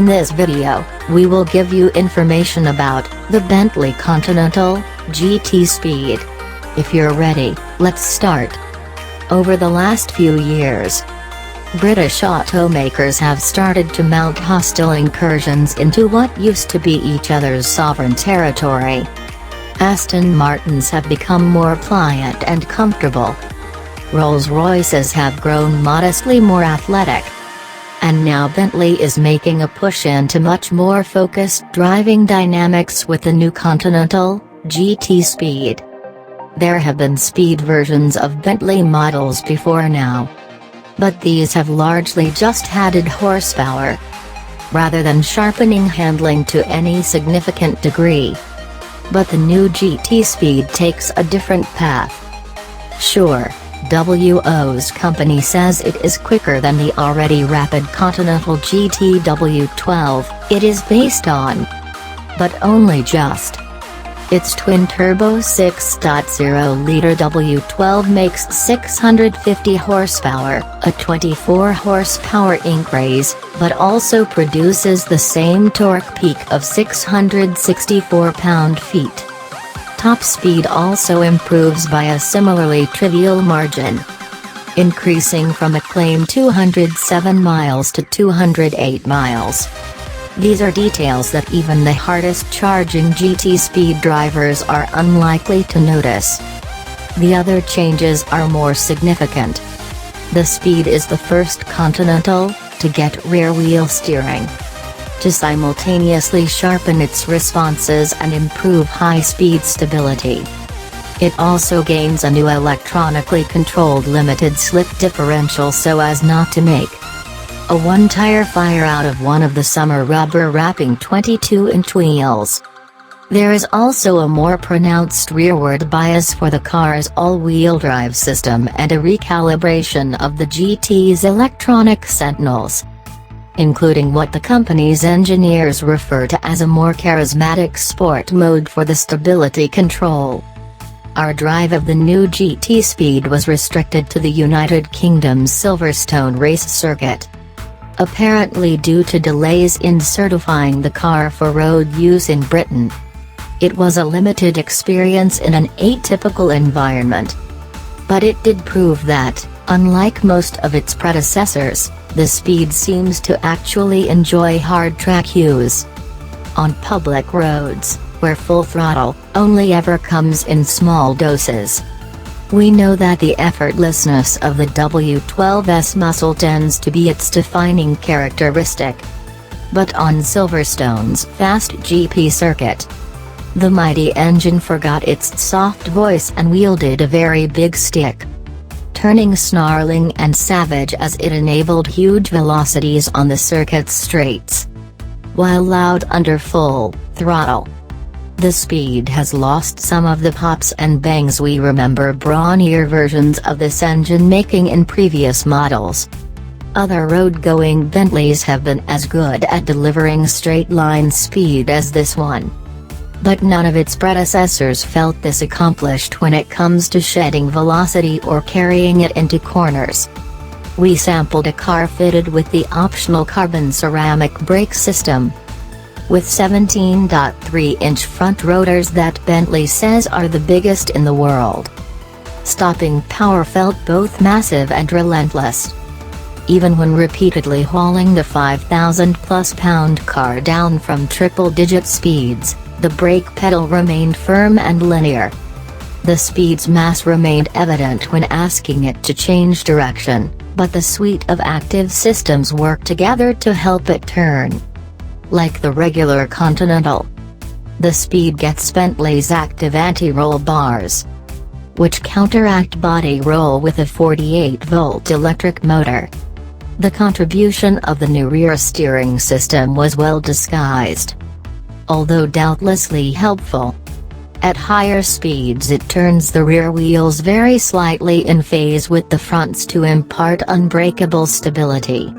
this video, we will give you information about the Bentley Continental GT Speed. If you're ready, let's start. Over the last few years, British automakers have started to mount hostile incursions into what used to be each other's sovereign territory. Aston Martins have become more pliant and comfortable. Rolls-Royces have grown modestly more athletic. And now Bentley is making a push into much more focused driving dynamics with the new Continental GT Speed. There have been speed versions of Bentley models before now, but these have largely just added horsepower, rather than sharpening handling to any significant degree. But the new GT Speed takes a different path. Sure, WO's company says it is quicker than the already rapid Continental GT W12 it is based on, but only just. Its twin-turbo 6.0-liter W12 makes 650 horsepower, a 24-horsepower increase, but also produces the same torque peak of 664 pound-feet. Top speed also improves by a similarly trivial margin, increasing from a claimed 207 miles to 208 miles. These are details that even the hardest-charging GT Speed drivers are unlikely to notice. The other changes are more significant. The Speed is the first Continental to get rear-wheel steering, to simultaneously sharpen its responses and improve high-speed stability. It also gains a new electronically controlled limited-slip differential so as not to make a one-tire fire out of one of the summer rubber-wrapping 22-inch wheels. There is also a more pronounced rearward bias for the car's all-wheel drive system and a recalibration of the GT's electronic sentinels, including what the company's engineers refer to as a more charismatic sport mode for the stability control. Our drive of the new GT Speed was restricted to the United Kingdom's Silverstone race circuit, apparently due to delays in certifying the car for road use in Britain. It was a limited experience in an atypical environment, but it did prove that, unlike most of its predecessors, the Speed seems to actually enjoy hard track use on public roads, where full throttle only ever comes in small doses. We know that the effortlessness of the W12's muscle tends to be its defining characteristic. But on Silverstone's fast GP circuit, the mighty engine forgot its soft voice and wielded a very big stick, turning snarling and savage as it enabled huge velocities on the circuit's straights, while loud under full throttle. The Speed has lost some of the pops and bangs we remember brawnier versions of this engine making in previous models. Other road-going Bentleys have been as good at delivering straight-line speed as this one, but none of its predecessors felt this accomplished when it comes to shedding velocity or carrying it into corners. We sampled a car fitted with the optional carbon ceramic brake system, with 17.3-inch front rotors that Bentley says are the biggest in the world. Stopping power felt both massive and relentless. Even when repeatedly hauling the 5,000-plus pound car down from triple-digit speeds, the brake pedal remained firm and linear. The Speed's mass remained evident when asking it to change direction, but the suite of active systems worked together to help it turn. Like the regular Continental, the Speed gets Bentley's active anti-roll bars, which counteract body roll with a 48-volt electric motor. The contribution of the new rear steering system was well disguised, although doubtlessly helpful. At higher speeds it turns the rear wheels very slightly in phase with the fronts to impart unbreakable stability,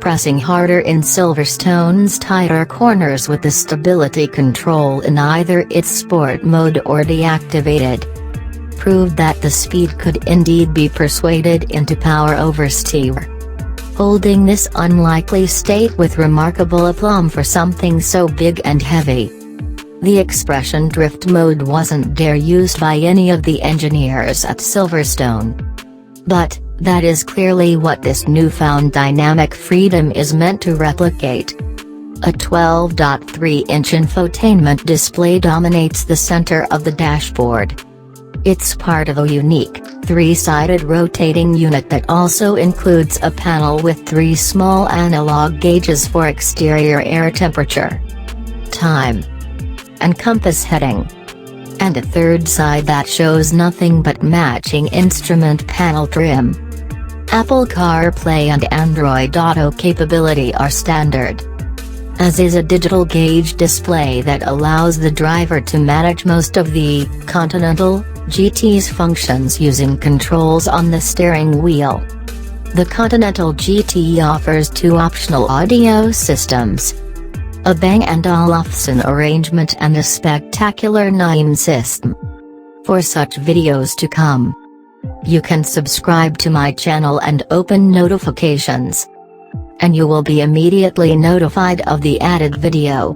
pressing harder in Silverstone's tighter corners with the stability control in either its sport mode or deactivated, proved that the Speed could indeed be persuaded into power oversteer. holding this unlikely state with remarkable aplomb for something so big and heavy. The expression drift mode wasn't dare used by any of the engineers at Silverstone. But, that is clearly what this newfound dynamic freedom is meant to replicate. A 12.3-inch infotainment display dominates the center of the dashboard. It's part of a unique, three-sided rotating unit that also includes a panel with 3 small analog gauges for exterior air temperature, time, and compass heading. And a third side that shows nothing but matching instrument panel trim. Apple CarPlay and Android Auto capability are standard, as is a digital gauge display that allows the driver to manage most of the Continental GT's functions using controls on the steering wheel. The Continental GT offers 2 optional audio systems, a Bang & Olufsen arrangement and a spectacular 9 system. For such videos to come, you can subscribe to my channel and open notifications, and you will be immediately notified of the added video.